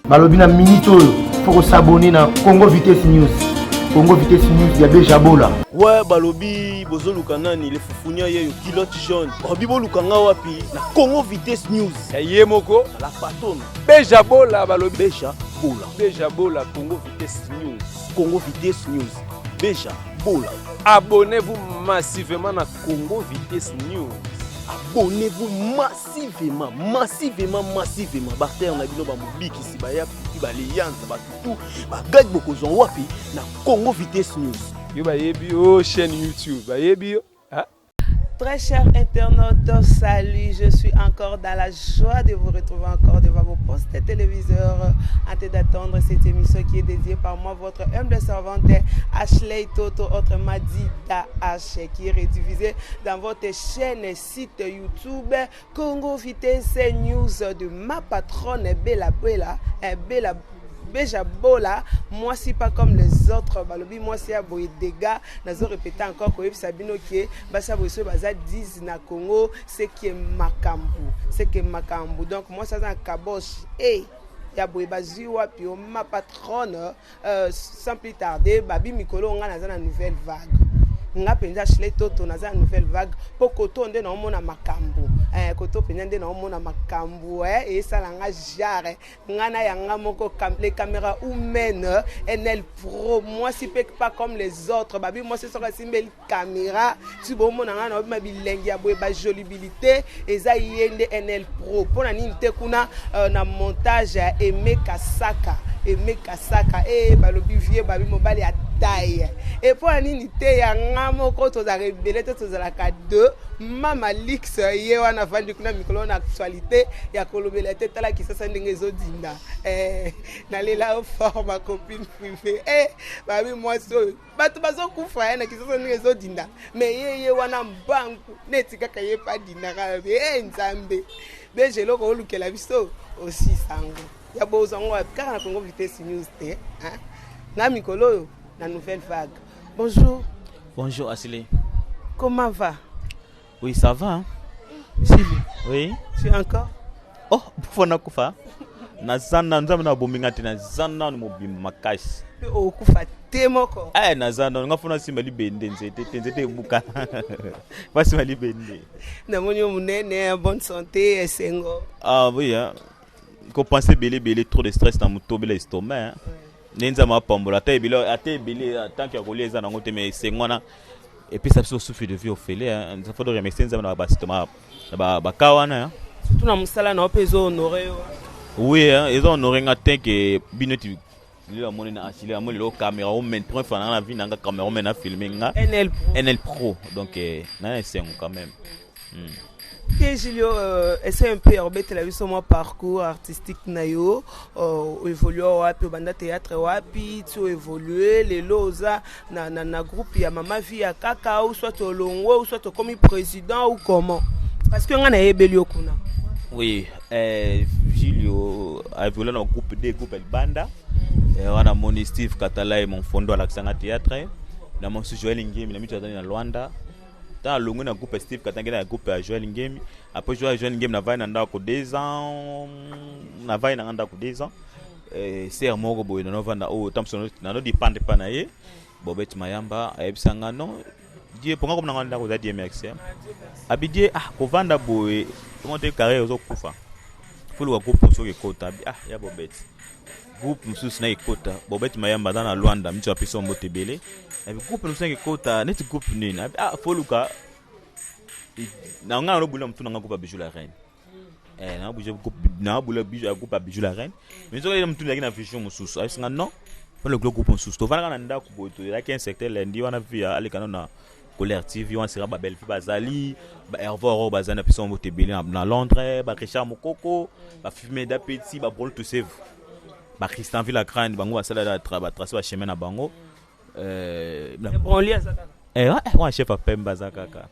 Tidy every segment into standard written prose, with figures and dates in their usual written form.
Balobi na minute oyo faut s'abonner na Congo Vitesse News. Congo Vitesse News ya Beja Bola. Ouais, balobi bozo lukanani le fufunya yeyo kilote jaune. Balobi bo lukanga wapi na Congo Vitesse News. Ya yemoko La patone. Beja Bola balobi. Beja Bola. Beja Bola Congo Vitesse News. Congo Vitesse News. Beja Bola. Abonnez-vous massivement na Congo Vitesse News. Abonnez-vous massivement. Barter na bino ba mobiki si ba ya petit ba lianza ba tout. Ba gag boko zon wapi na Congo Vitesse News. Yo ba yebi o chaîne YouTube. Ba yebi. Très chers internautes, salut, je suis encore dans la joie de vous retrouver encore devant vos postes téléviseurs en train d'attendre cette émission qui est dédiée par moi, votre humble servante Ashley Toto, autrement dit H, qui est rediffusée dans votre chaîne site YouTube Congo Vitesse News de ma patronne Bella Beja Bola, moi si pas comme les autres balobi, moi si aboye dégâts, nazo répéter encore que Sabino qui est basa boye baza 10 na Congo, c'est qui est Makambu, donc moi ça dans kabosh et ya boye bazi wapi o ma patronne sans plus tarder babi mikolo nga naza na nouvelle vague. Nga penza Ashley Toto naza nouvelle vague po koto nde na omona makambo koto penza nde na omona makambo et ça la nga jare nga na yanga moko les caméras humaines NL Pro moi si pas comme les autres babi moi c'est sur la simbel caméra si bon mona nga na ba bilengi ya boye ba jolibilité eza yende NL Pro pona nini te kuna na montage Aimé Kasaka et balobi vie babi mobali ya taille et pour nini te ya ngamo ko to za rebelle to za la ka 2 mama lix ye wana vandi kuna mikolo na actualité ya kolobela te tala ki sasa ndenge ezodinda na lela forme copine privée babi moi so bato bazo kufa na ki sasa ndenge ezodinda mais ye wana mbangu neti kaka ye pa dinaka nzambe beje loko olukela biso aussi sango ya bozango car na Congo Vitesse News te na mikolo la nouvelle vague. Bonjour. Bonjour Asile. Comment va? Oui, ça va. Hein? Oui. Tu es encore? Oh, bufona kufa. Na zana nzambe na bominga te na zana no mobim makasi. O kufa te moko. Na zana ngafuna simba libende nzete buka. Pas simba libende. Na monyo munene bonne santé esengo. Ah oui hein. Ko penser belé trop de stress dans mon tobe l'estomac. Hein? Nenza mapambola ta ebile tant que koleza na ngote mais c'est ngona et puis ça se souffle de vie au félé hein ça faut de remercier nza na basitoma ba kawana hein surtout na musala na opezo honoré oui hein ils ont honoré ngatin que binoti le moni na Asile amoli lo caméra au main point fana na vie na caméra mais na filmer nga NL Pro donc na c'est quand même. Et Julio, essaie un peu de la vie sur mon parcours artistique nayo, évolué wapi banda théâtre wapi, tu évolué les loza na groupe ya mama vie ya kaka ou soit au longo ou soit comme président ou comment parce que on a ébelio kuna. Oui, Julio a évolué dans le groupe des groupes banda. On a mon Steve Katala et mon fondo à l'accent théâtre. Dans mon Joel Ngemi, na mitu dans Luanda. Dans le na groupe Steve Katangena groupe à Joel Ngemi après jouer Joel Ngemi na vai na ndako 2 ans na vai na ndako 2 ans c'est moko boy na vanda o tamson na no dépendre pas na ye bobet mayamba ayebisanga non die ponga comme na ndako za DMX abidie ko vanda boy monter carrière zo kufa fulu wa groupe so ke kota ya bobet groupe mususu na ikota bobet mayamba dans Luanda mtu apisa mbotebele et groupe nous cinq kota net groupe nini foluka na ngana no bula mtu na groupe Bijou la Reine na bouger groupe na bula Bijou groupe Bijou la Reine mais so ile mtu na vision mususu asinga non le groupe mususu to vana na ndako boto la 15 secteur lundi wana via alikana na Colère TV wana sera ba belle fi bazali ba Hervor bazana pisa mbotebele na Londres ba Richard Mokoko ba fumer d'appétit ba brol to save ba Christian Villagrande bango basala da tracer ba chemin na bango ouais chef à Pemba Zakaka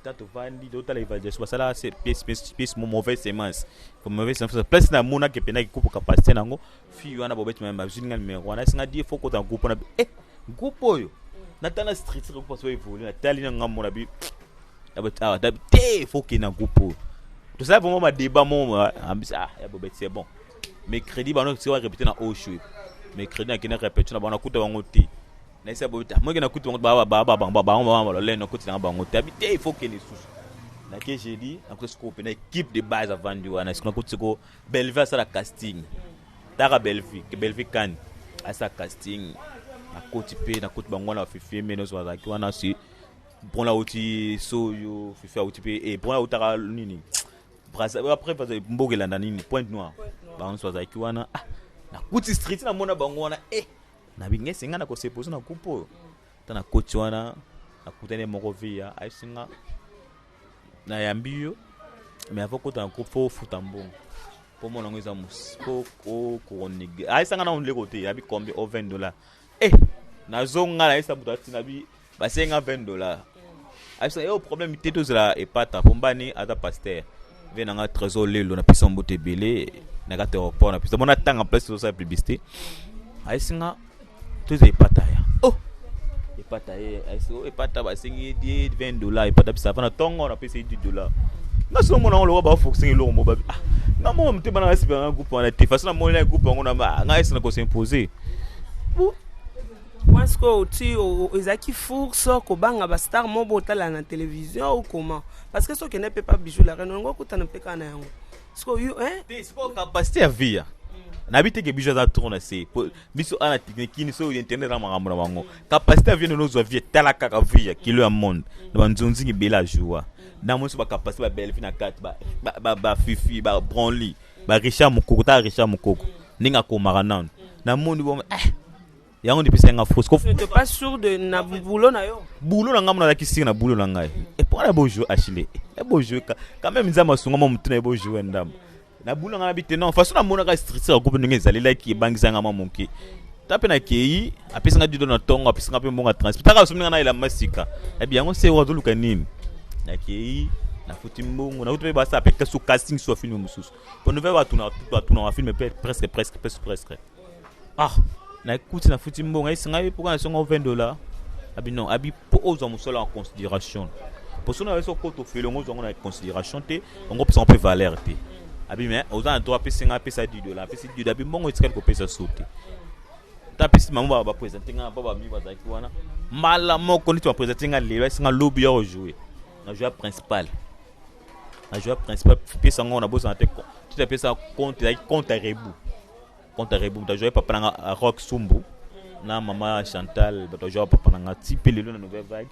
tato vandi d'autres évaluation ça c'est pièce mauvaise semence comme mauvaise semence place na mona ke pena ki coupe capacité nango fi wana bobet même bazinga numéro wana singa die faut ko ta groupe na groupe oyo na tana street ko paso évoluer na tali na ngamo na bi te faut que na groupe tout ça vraiment ma débat mon ambisa ya bobet c'est bon mercredi bano c'est va répéter na Oshwe mercredi na kina répéter na bana kuta bango te na isa bota moi kina kuta bango ba le na kuta na bango te habité il faut que les sous na que j'ai dit na kuta scope na équipe de base avant du wana siko kuta ko Bellevue ça la casting dara Bellevue kan à sa casting na côté pe na kuta bango na fifi menos wa ki wana si pour la outil soyo fifi outil pe et pour la utara nini après mbogela na nini Pointe Noire bango soit avec wana na kuti street na mona bango wana na binge singa na ko se poser na kupo tana coach wana akutane moko via aisinga na yambiyo mais avant ko tana ko fo futambongo pour mon ngeza mus ko ko nige aisanga na onle côté abi combien au $20 na zonga na isa butati na bi basenga $20 aisanga au problème teto zela et pata pombani ata pasteur venanga trésor lelo na pisa mbote belé na kate report na pisa mona tanga place sur sa publicité aisinga tuze ipata ya ipata aiso ipata basengi $20 ipata pisa fana tongo na pisa $10 na so mona lo ba fokusinga lo mo ba na mo mtema na sibe na groupe na te fasana mo na groupe ngo na nga aisina ko s'imposer Est-ce que tu ezaki force ko banga ba star mo botala na télévision ou comment parce que ce qui n'est pas bijou la reine ngo kutana peka na yango est-ce que you c'est pas capacité à via na bité ke bijou za tourner c'est biso ana technique ni so internet na makambo na bango capacité à via no zo via tala kaka via kilo ya monde na banzonzi ngi bela joie na mo so ba capacité ba Bellevue na 4 ba fifi ba Bronly ba Richard Mukoko ninga ko maranand na monde bon yango depuis c'est un fausse je n'étais pas sûr de na boulot na yo boulot na ngamona la kisi na boulot na ngai et pour la beau jeu Achille et beau jeu quand même nzama sunga mo mutuna beau jeu ndam na boulot na bité non façon na mona ka street ko ko ndenge zali like bangisa ngama monki tape na kei apesa nga dido na tongo apesa nga pe mbonga transport taka sumninga na ila masika et bien on sait wa doluka nini na kei na futi mbongo na utobe basa pe kasu casting so film mususu pour nous voir tout na film presque na écoute na futi mbongo isinga pourquoi na songo $20 abi non abi pour ozo musolo en considération pour ça na so ko to fele ngo zongo na considération te ngo pesa on peut valeur te abi mais ozo na droit pesa nga pesa $10 pesa $10 abi mbongo isikali ko pesa sauter ta pesa mamu ba présenter nga ba mi ba zaki wana mala moko ni tu présenter nga le isinga lobby yo jouer na joueur principal pesa ngo na bosa na te tu te pesa compte rebu Quand tu as joué papa na Rock Sumbu na maman Chantal tu as joué papa na type le na nouvelle vague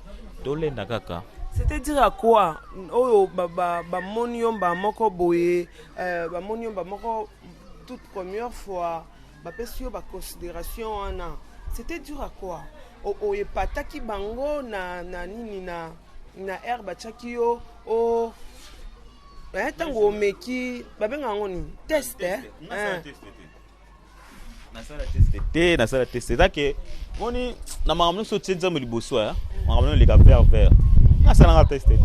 tole na kaka c'était dire à quoi oyo ba monium ba moko boye ba monium ba moko toute première fois ba pesio ba considération ana c'était dire à quoi o e pataki bango na nini na herbe chakio o tango meki ba benga ngoni test na sala tester que moni na makamno so tsenza mo liboso ya makamno le ka vert na sala nga tester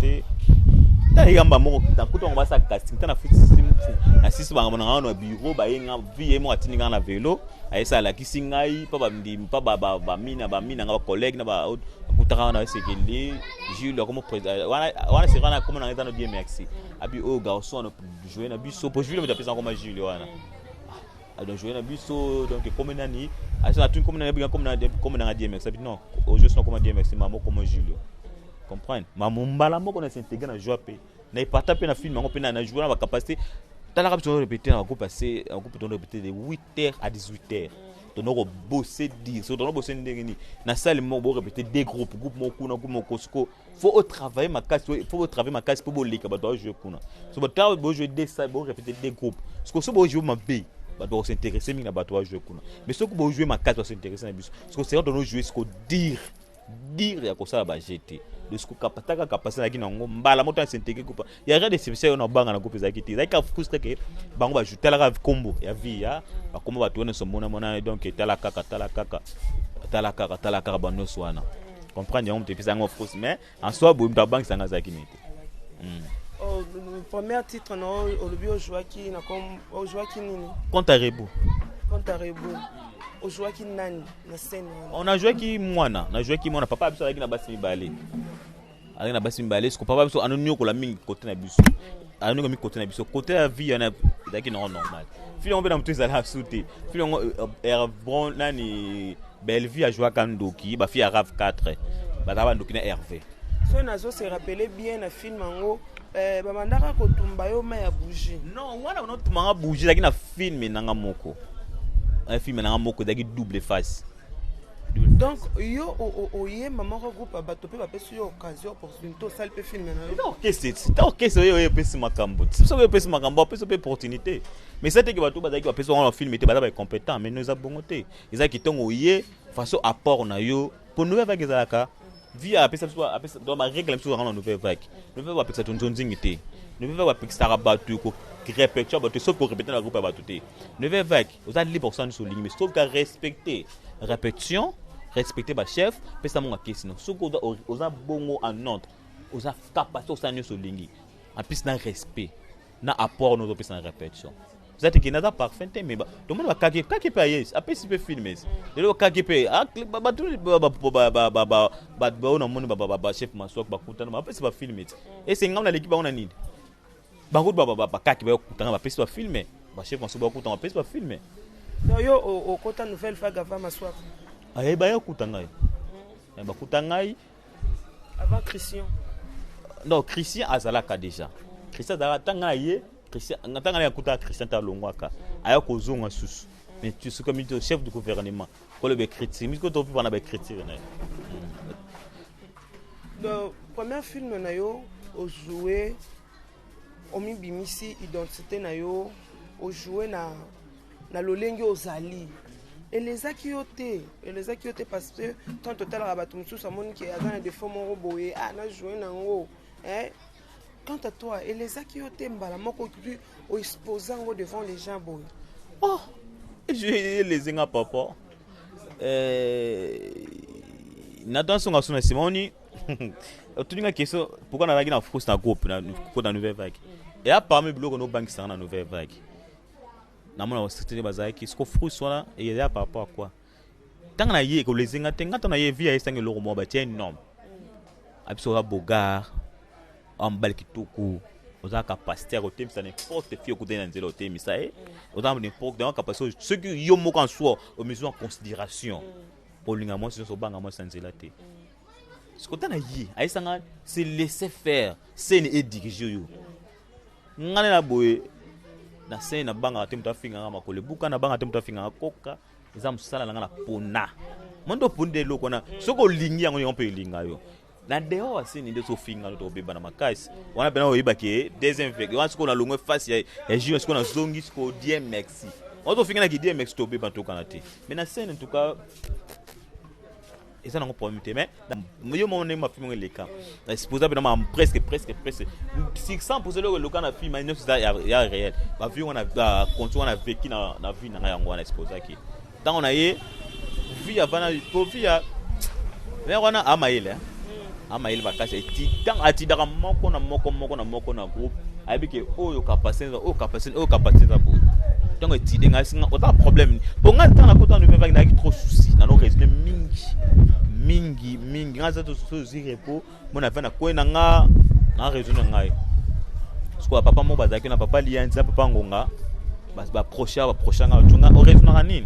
ta yamba mo ta kuto ngba sa casting ta na fit system na sisi ba ngana na bureau ba yenga vie mo atini nga na vélo ayesa la kisingai pa ba ndi pa ba mina nga ba collègue na ba kutaka na sekende Jules comme président wana c'est kana comme na ngana bien merci abi o garçon na jouer na biso pour Jules me taper comme Jules wana donc jouer na biso donc comme nani asa tu comme na bien comme na DMX ça non aujourd'hui sont comme DMX maman comme Julio comprendre maman mbala moko na s'intégrer na jouer pe na ipata pe na film ngo pe na jouer na ba capacité tala ka répéter na groupe passer en groupe on répéter de 8h à 18h donc on bosser dire so donc bosser ndengeni na salle mo bo répéter des groupes groupe moko na groupe moko faut travailler ma casse pour bolika ba doit jouer kuna so ba bo jouer des salles bo répéter des groupes parce que so bo jouer ma bé ba doit s'intéresser mi na ba doit jouer kuna mais ce que bo jouer ma casse doit s'intéresser na biso parce que c'est on jouer ce que dire ya ko ça ba jeter de ce que capacité na kinango mbala moto s'intégrer coupa il y a rien de spécial on banga na groupe za kiti za ka frustre que bango ba jouer la combo ya via ba combo ba tourner son mona donc tala kaka bando swana comprendre on te pisa ngo frustre mais en soi bo mta bank sanga za kinete le premier titre non au début au joueur qui na comme au joueur qui nini contre Rebu au joueur qui nani na scène on a joué qui mwana papa biso avec na basi mibale Avec na basi mbale, ce qu'on papa biso anonyo ko la mingi côté na biso. Anonyo mi côté na biso. Côté la vie yana daki non normal. Fili on be na mtu zala sauter. Fili on bon nani Bellevue a joué Kandoki, ba fi a RAV 4. Ba taba ndoki na Hervé. So nazo se rappeler bien na film ango ba mandaka ko tumba yo ma ya bougie. Non, wana on tumanga bougie daki na film nanga moko. Un film nanga moko daki double face. Donc yo oye maman regroupe bato pe ba pesu yo occasion opportunité au salle pe film na. Ok, c'est yo pesi makambo. C'est ça yo pesi makambo, pesi pe opportunité. Mais ça te que bato bazaki ba pesu on film était ba compétent mais nous a bongoté. Ils a qui ton oye façon apport na yo pour nous avec ezalaka. Via pesa dans ma règle même sur dans nouvelle vague. Nous veut pas pesa ton zingité. Nous veut pas pesa rabatu ko répéter bato sauf pour répéter la groupe bato té. Nouvelle vague, vous avez libre sans sur ligne mais sauf qu'à respecter répétition, respecter ba chef, pesa mon question. Ce qu'on a bongo en ordre, on a capacité au sur ligne. En plus na respect, na apport nous pesa en répétition. Vous êtes qui n'a pas parfait mais tout le monde va kaki payer, après si peut filmer. De le kaki payer, ba tout on a mon ba chef masok ba kutana, après c'est pas filmer. Et c'est ngam na l'équipe on a need. Ba route ba kaki ba kutana, après c'est pas filmer. Ba chef masok ba kutana, après c'est pas filmer. Yo au kota nouvelle vague avant maswap. Aye ba yo kutanga. Ba kutanga Avant Christian. Non, Christian azalaka déjà. Christian azalaka ye. Christian ngata ya kuta Christian ta longwaka. Aya ko zonga susu. Mais tu sais comme le chef du gouvernement. Ko le be critique, mi ko to pi na be critique na. Le premier film na yo au jouer au mibimisi identité na yo au jouer na lolenge ozali. Et les akioté parce que tant total rabatou mususu amoni ki azana de forme roboé na jouer nango. Quant à toi, et les akioté mbala moko au exposant devant les gens boy. Oh, je les zinga papa. Nathan songa sona Simoni. Tu dis une question pourquoi on a gagné en France na groupe na nouvelle vague. Et à parmi bloc no banque ça na nouvelle vague. Na mona c'était bazaki ce qu'on frus soit et il y a par rapport à quoi. Tant na yé que les zinga tenga tant na yé via 5 € mo ba tiens énorme. Absolument bogar. En bal kitoko oza capacité à côté ça n'importe fille côté dans zéro té mais ça est oza n'importe dans capacité ce que yo moko en soi au mesure en considération pour l'ingamo sur so banga mo sanzela té ce côté na yi aisanga c'est laisser faire c'est ne diriger yo ngane na boye na c'est na banga té muta finga ngama ko le buka na banga té muta finga koka eza musala na pona mondo punde loko na soko lingi yango on peut linga yo na dehors asi ni ndeso finga to beba na makasi wana pena oyiba ke désinfecter wana siko na longwe face ya jus siko na zongi siko DMX on to finga na ki DMX to beba to kana te mais na scène en tout cas et ça n'a pas problème mais yo mon ma film les cas na supposable na presque 600% le local na film mais c'est ya réel ba vu on a continue on a vécu na vie na yango na supposable ki tant on a yé vie avant na via mais on a amaile ama ile bakasi tant atidaka moko na groupe abike oyo capacité za bo donc etidenga singa ota problème bonga tant na kota ne va ki trop souci na no raison mingi ngaza to souci repo mona vana ko na raison ngai parce papa mo bazaki na papa lianza papa ngonga ba prochain tunga o raison na nini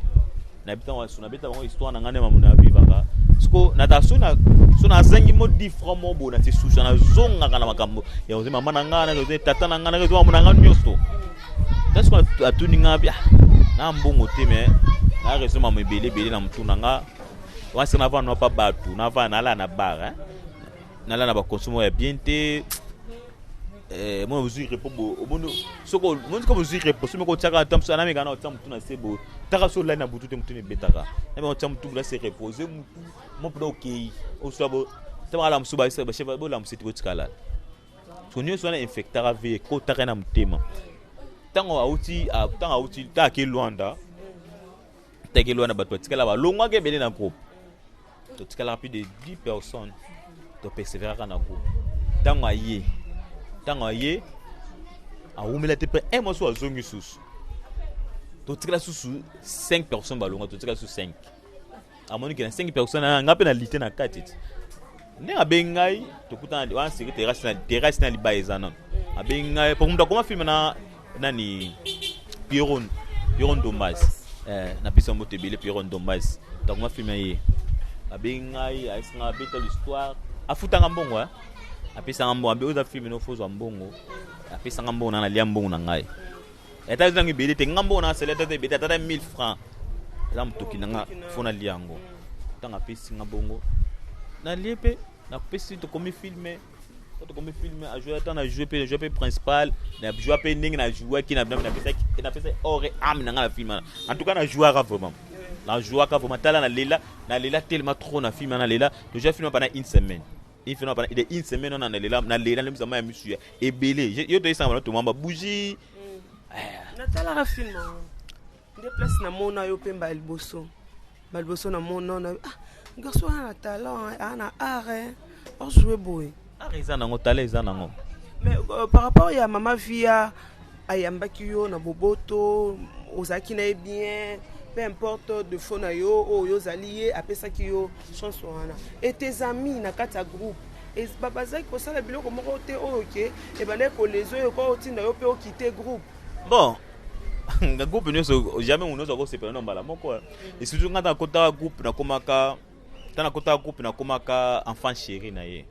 na bita bango histoire na ngane mamuna vivaka sko na tasuna sona zengi mo different mo bona ti susha na zonga kana makambo ya ozema mama ngana zo tata na ngana zo mamuna ngana nyosto tasko atuninga bia na mbongo te me na reso mama belé na mtuna nga wasi na vana pa batu na vana la na bara na la na ba consumo ya bien te moi vous y répondre au bon soko moi comme vous y répondre mais ko tchaka tam sana me kana tam tuna sebo taka so la na butu te mutune betaka na me tam tu la se reposer mon pro okay o sabo tama la msuba se ba cheva bo la msiti wetikala sonyo so na infectara ve ko taka na mtema tango auti ta ke Luanda batu tikala ba longwa ke bele na groupe to tikala rapide de 10 personnes to persévérer na groupe tango aye a umela te pe mo so azongi susu to tikala susu 5 personnes balonga to tikala susu 5 amoni ke na 5 personnes nga pe na lité na 4 ndenge abengai tokutana wana série terrasse na liba eza non abengai pour mutu akoma filme na nani Piron Dombas na pisa moto ebele Piron Dombas takoma filme ye abengai asinga beta l'histoire afutanga mbongo apesanga mbongo ambe oza filme no fozo mbongo apesanga mbongo na lia mbongo na ngai eta zangi ebele te ngambo na seleta te ebele ata 1000 francs la mutoki nanga fona liango tanga pesi ngabongo na liepe na pesi to komi filmer a jouer tant na jouer pe principal na jouer pe ndenge na jouer qui na pesa ore am na film en tout cas na jouer vraiment na jouer ka vraiment tala na lela tellement trop na film na lela déjà film pendant une semaine pendant une semaine on na lela le msama ya monsieur ebele yo to isamba to mamba bougie natala ka film de place na mona yo pe balboso na mona na garçon a talent ana art on jouer boy eza nango tala eza nango mais par rapport ya mama via ayambaki yo na boboto ozaki na bien peu importe de fond na yo o yo zalié apesaki yo chanson wana et tes amis na kata groupe et babazaki ko sala biloko moko te OK et bande ko lezo yo ko tinda yo pe o quitter groupe bon nga groupe nyonso jamais unozo ko sepela no mbala moko et surtout ngata kota groupe na komaka tana kota groupe na komaka enfant chéri na ye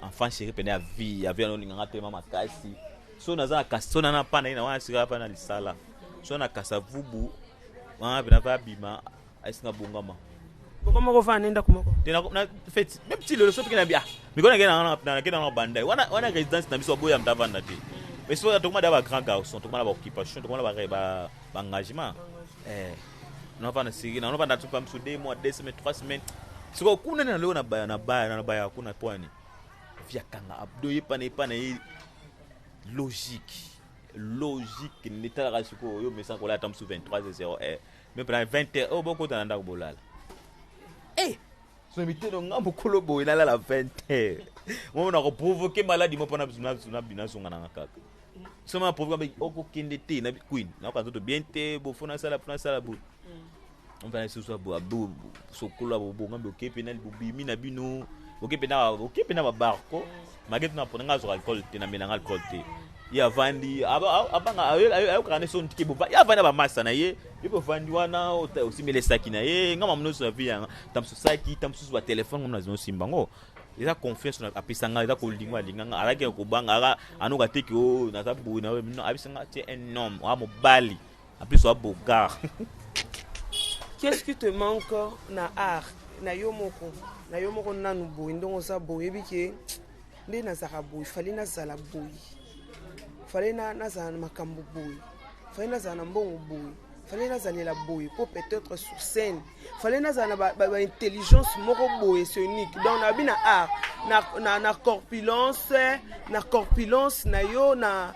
enfant chéri pene ya vie avait no nganga tema makasi so naza kasona na pana ina wana sika pana lisala so na kasa vubu wana pena va bima asinga bongama comment ko va nenda komoko tena na fait même si le so pekena bia mikona kena na bandai wana résidence na biso boya mtavanda te mais so tokoma da ba grand garçon tokoma ba occupation tokoma ba engagement non va na sigi non va na tupa msu 2 mois 2 semaines 3 semaines siko kuna na leo na baya kuna pwani via kanga abdo yepana logique n'était pas siko yo mesa ko la tam sous 23:00 mais pendant 20h oh boko tanda ko bolala so mité no ngambo kolobo ina la 20h mo na ko provoquer maladie mo pona na bina songa na kaka so ma provoquer oko kende te na queen na ko to bien te bo fona sala bo on va essayer bo abo so kola bo ngambo kepe na bimi na bino okepe na ba barko maget na pona ngazo alcool te na menanga alcool te ya vandi abanga ayo kana so ntike bo ya vandi ba masa na ye ipo vandi wana osimele saki na ye ngama mnoso na via tamsu saki tamsu ba telephone ngona zino simbango eza confiance na apisanga eza ko linga alaki ko banga anoka teki o na tabu na no abisanga te un homme wa mobali apis wa bogar. Qu'est-ce qui te manque na art na yo moko nanu boy ndongo sa boy biki ndi na zaka boy fali na zala boy fali na zana makambo boy fali na zana mbongo boy fali na zalela boy pour peut-être sur scène fali na zana ba intelligence moko boy c'est unique donc na bina art na corpulence na yo na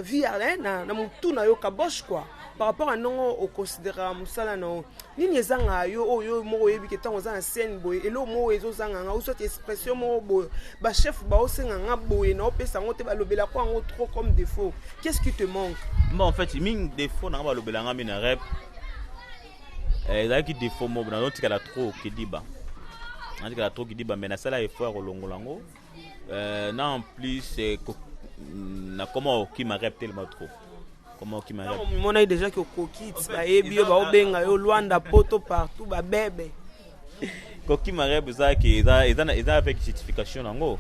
vie na mutu na yo kabosh quoi par rapport à non au considérer musala non nini ezanga yo moko yebi ke tango za scène boy elo mo ezo zanga nga uso expression mo boy ba chef ba osenga nga boy na opesa ngote ba lobela ko ngo trop comme défaut. Qu'est-ce qui te manque? Bon en fait ming défaut na ba lobela nga mina rap qui défaut mo na tika la trop kidiba tika la trop kidiba mais na sala effort longolango na en plus na comment qui m'a rap tellement trop. Comment qui m'a on a déjà que kokits ba ebio ba obenga yo Luanda poto partout ba bébé koki marebe za ki eza avec certification nango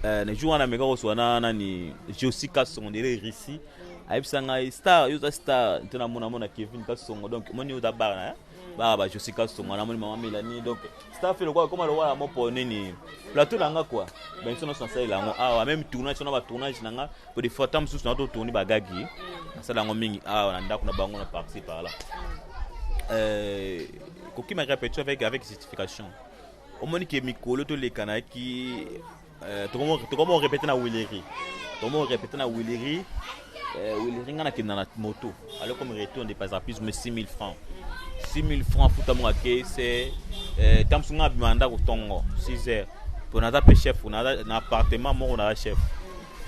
na jour na mega oswana nani Josika Sondele Rissi aibsanga star yo star tena mona Kevin Kasongo donc moni yo tabana ba Josika Sondele na moni mama Melanie donc star fait le quoi comment le voir mo po nini plateau nanga quoi ben sono sansa ilango même tournage na ba tournage nanga pour des fois tam sous na to tourner bagagi ça la mingi na ndako na bango na parti par là koki m'a répété avec certification au moins que mikolo to le kanaki to comment répéter na Willery Willery ngana kinana moto alors comme retour on dépasse plus mais 6000 francs futa mo ke c'est tamsunga bimanda ko tongo 6 heures pour na taper chef on a na appartement mo on a chef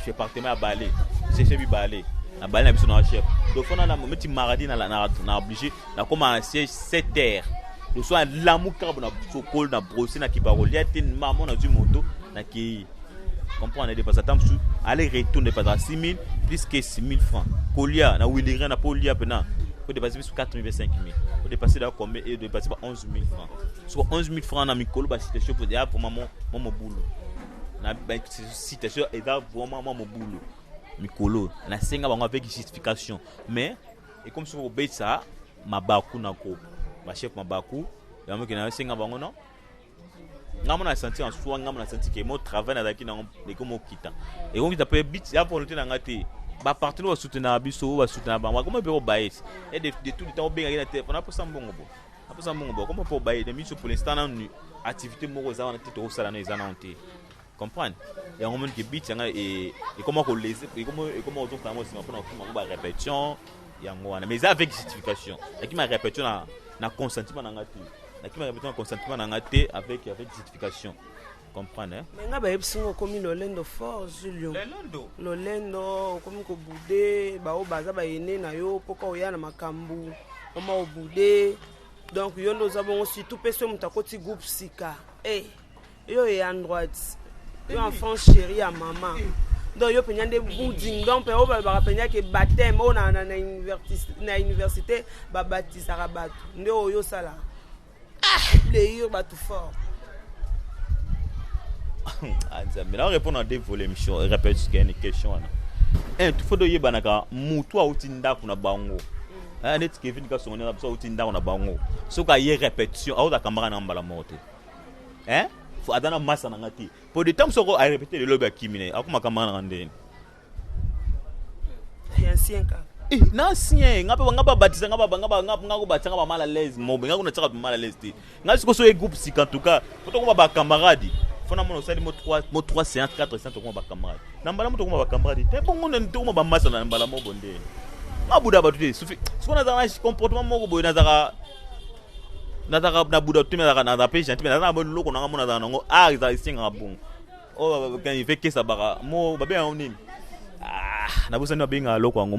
appartement à Balé c'est chez Balé na Balé na biso na chef donc on a na meti maradi na obligé na commencer 7 heures le soir l'amour carbone na sokol na brosser na kibarolia te maman na du moto na ki comprendre des passatemps aller retourner pas à 6 000 plus que 6 000 francs colia na Willigan na polia pena faut dépasser sur 4 000 5 000 faut dépasser là combien et dépasser par 11 000 francs sur 11 000 francs na mikolo ba situation pour dire pour maman mon boulot na situation et là vraiment mon boulot mikolo na senga bango avec justification mais et comme sur obéit ça mabaku na ko ba chef mabaku ya mo kina senga bango non ngamo na senti en soi ngamo na senti que mon travail na daki na les comme kita et on qui t'appelle bit ya volonté na ngati ba partenaire soutenir biso ba soutenir ba comment peut baïs et de tout le temps bien na tête on a pas ça bongo bo après ça bongo bo comment peut baïs de mission pour l'instant na activité mo za na tête au sala na izana onté comprendre et on montre que bit et comment qu'on les et comment on trouve vraiment c'est pour on va répétition yango wana mais avec justification et qui m'a répétition na consentement na ngati na qui m'a répétition consentement na ngati avec justification comprendre hein mais nga ba yebsingo komi lolendo fort Julio lolendo komi ko bude ba o baza ba yene na yo poko oya na makambu oma obude donc yo ndo za bongo surtout peso mutakoti groupe sika yo est en droite yo enfant chéri à maman donc yo penya de bouding donc pe o ba penya ke baptême o na université ba baptisa rabatu ndo yo sala plaisir ba tout fort mais là on répond à des volets mission répète ce qu'il y a une question là tu faut de yebanaka mutu autinda kuna bango net Kevin ka sonné na so autinda kuna bango so ka ye répétition au da camera na mbala moto faut adana massa na ngati pour des temps so ko a répéter le lobby akimine akuma camera na ndeni ancien ka na sien ngapa batisa ngapa batanga ba mal à l'aise mobe ngakuna tsaka mal à l'aise te ngasiko so e groupe si en tout cas faut to ko ba camarade fona mono sali mo 3 séances 4 séances to ko ba camarade na mbala mo to ko ba camarade te bongo ndo ko ba massa na mbala mo bonde mabuda ba tuti sufi siko na za comportement moko boy na za na buda tuti na na pe gentil na bo loko na mona za ngo za singa bon o quand il fait que ça bara mo ba bien on na busani babenga loko ngo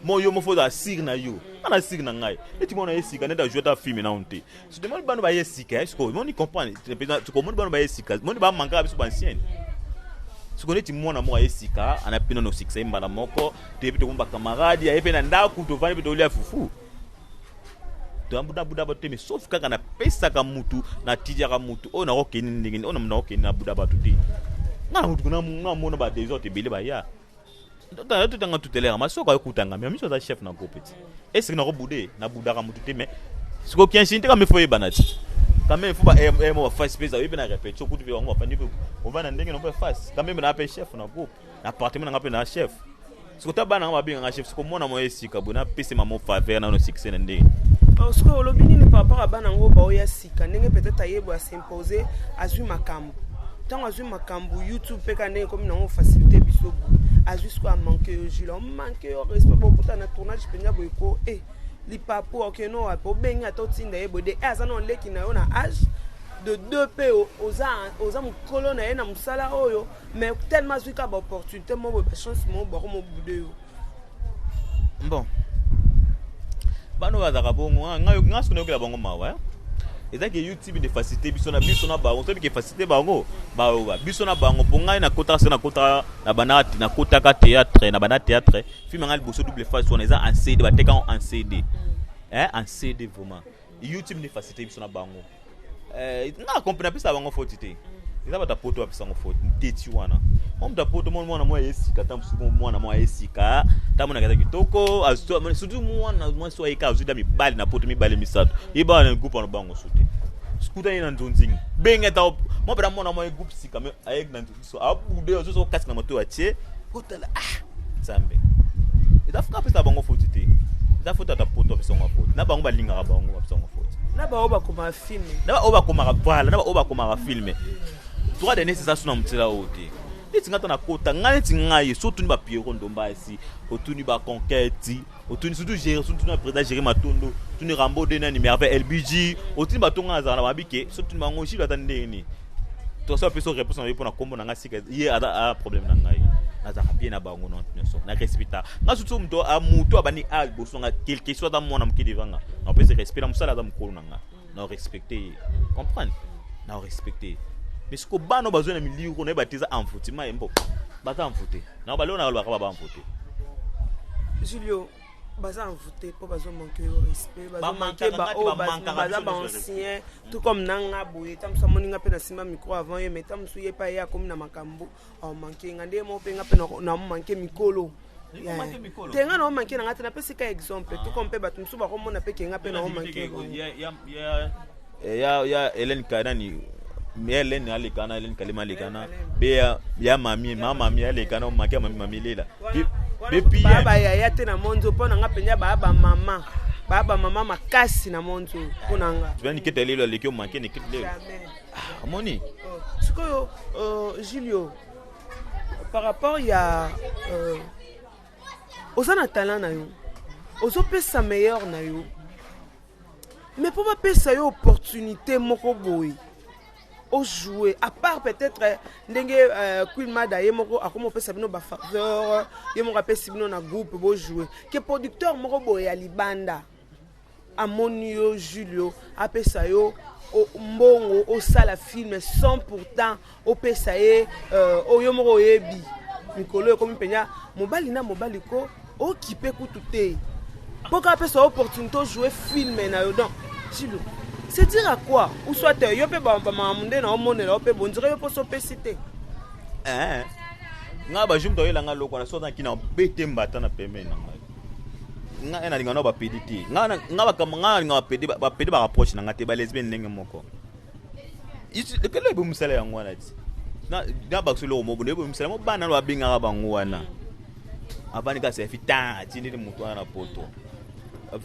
mo yo mo foda sig na yo ana sig na ngai eti mona yesika nenda jouer film na onte so demande bano ba yesika est-ce que on y comprend tu comprends bano ba yesika mon ba manka biso ba ancien so connait mona mo yesika ana pino no succès mbana moko te pito komba camarade ya epena ndaku to vani pito lia fufu to ambuda ba teme sauf kaka na pesa ka mutu na tija ka mutu ona okeni ndingi ona mna okeni na buda ba tuti na mutu na mona ba des autres bele ba ya tout tanga tout l'air ma soka ekutanga mais miso za chef na groupe est-ce que na robude na budaka mutu te mais ce ko kien sinte ka me foye banati quand même faut ba mo face space oui na répète so kutu bi on va fandi on va na ndenge no face quand même na pe chef na groupe na appartement na pe na chef ce ko tabana ba binga chef ce ko mona mo esika bona pese mamo faveur na no succès na ndenge parce que lobini ni papa ka bana ngo ba oya sika ndenge peut-être ayebo a s'imposer azui makambo tant azui makambo YouTube pe ka ndenge comme na ngo facilité biso a jusqu'à manquer au Gilles, on manque au respect pour ta na tournage penya boyko li papo ok no apo benga to tinda yebo de asa non leki na ona âge de 2 p aux am kolona na musala oyo mais tellement zuka ba opportunité mo ba chance mo ba mo bude bon bano ba za bongo ngayo siko na bongo mawa et ça que YouTube de facilité biso na ba on sait que facilité bango ba biso na bango ponga na kota na banati na kota ka théâtre na banati théâtre film ngal boso double face on est en CD ba teka en CD en CD vraiment YouTube de facilité biso na bango na comprendre pisa bango fotité eza ba ta poto ba pisa ngo foto teti wana on ta poto mwana mo yesika tamsu mwana mo yesika tamona kaza kitoko surtout mwana mo so yeka azuda mibali na poto mibali misato iba na groupe na bango sote skuta ina nzonzingi benga ta mo bra mwana mo groupe sika me ayek na so abu de ozo so kasi na moto atie kotala zambe ida fuka pesa bango fotité ida foto ta poto pisa ngo foto na bango balinga ba bango pisa ngo foto na ba oba kuma film na ba oba kuma bala na ba oba kuma film toi de nécessaire na mutila ote etingata na kota ngane tingaye surtout ni ba Pierre Ndomba ici autour ni ba conquête autour surtout gérer surtout na président gérer matondo tout ni Rambo de na numéro LBG autour ba tonga za na babike surtout ba ngoshi la tandeni to ça peut se répondre pour na kombo na ngasika ye a problème na ngai na za bien na bango non so na respecta na surtout mto a muto abani al boso nga quelque soit dans mon am ki devanga on peut se respecter musala za mkolo na nga na respecter comprendre na respecter mais ce que bano besoin na milieu on est baptisé en foot ma embo bata en foot na ba lona ba ba en foot Julio baza en foot pour bazo manquer au respect bazo manquer baza ba ancien tout comme nanga boye tam sa moninga pe na simba micro avant ye metam suye pa ya comme na makambo au manquer ngande mo pe nga pe na manquer mikolo tenga na manquer na ngata na pe sika exemple tout comme pe bato msu ba ko mona pe kenga pe na manquer ya Hélène Kanani mais Hélène alikana Hélène Kalima alikana be ya mami alikana manquer mami lela depuis baba ya te na monzo pona nga penya baba mama makasi na monzo pona nga tu vas nikete lelo lekio manquer nikete lelo moni sikoyo Julio par rapport ya osana talent na yo ozo pesa meilleur na yo mais pour pas pesa yo opportunité moko boy au jouer à part peut-être ndenge Queen Mada yemoko akomo pesa bino ba faveur yemoko pesa bino na groupe bo jouer que producteur moko boy ya libanda amonio Julio a pesa yo o mbongo o sala film sans pourtant o pesa ye o yomoko yebi mikolo comme penya mobali na mobali ko o kipe kututé pourquoi pesa opportunité de jouer film na yo donc Julio c'est dire à quoi ou soit yo pe ba mamunde na omone na pe bondire yo poso pe cité nga ba jumto yela nga loko na sota kina bete mbata na peme na nga ena linga no ba pediti nga ba kamanga nga ba pedi ba approche na nga te ba lesbienne ndenge moko isi de kele bu musala yango na ti na ba solo mo bu ne bu musala mo bana lo abinga ba ngwana abani ka se fita ti ni mutu na poto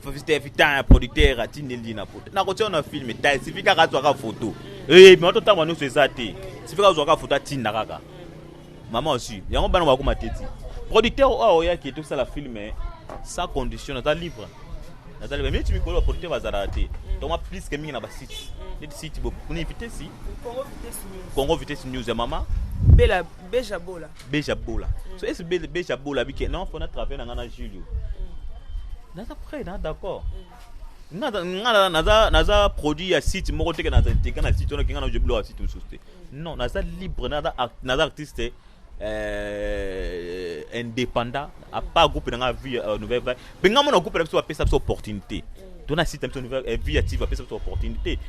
Fafiste fitan producteur atindeli na poto na kotia na film ta sifika ka tswa ka photo mais on tamba no c'est ça te sifika tswa ka photo atinda kaka maman aussi yango bana ba ko mateti producteur o ya ki to sala film sans condition na libre na ta libre mais tu mikolo producteur bazara te donc plus que mingi na ba site les sites bo kuni vitesse Congo Vitesse News ya mama Beja Bola so est Beja Bola bi ke non faut na travailler na Julio naza prêt d'accord naza produit ya site moko teke naza teke na site on kinga na joblo ya site société non naza libre naza artiste indépendant à pas groupe na vie nouvelle vague benga mon groupe na pesa opportunité dona site na nouvelle vie active pesa opportunité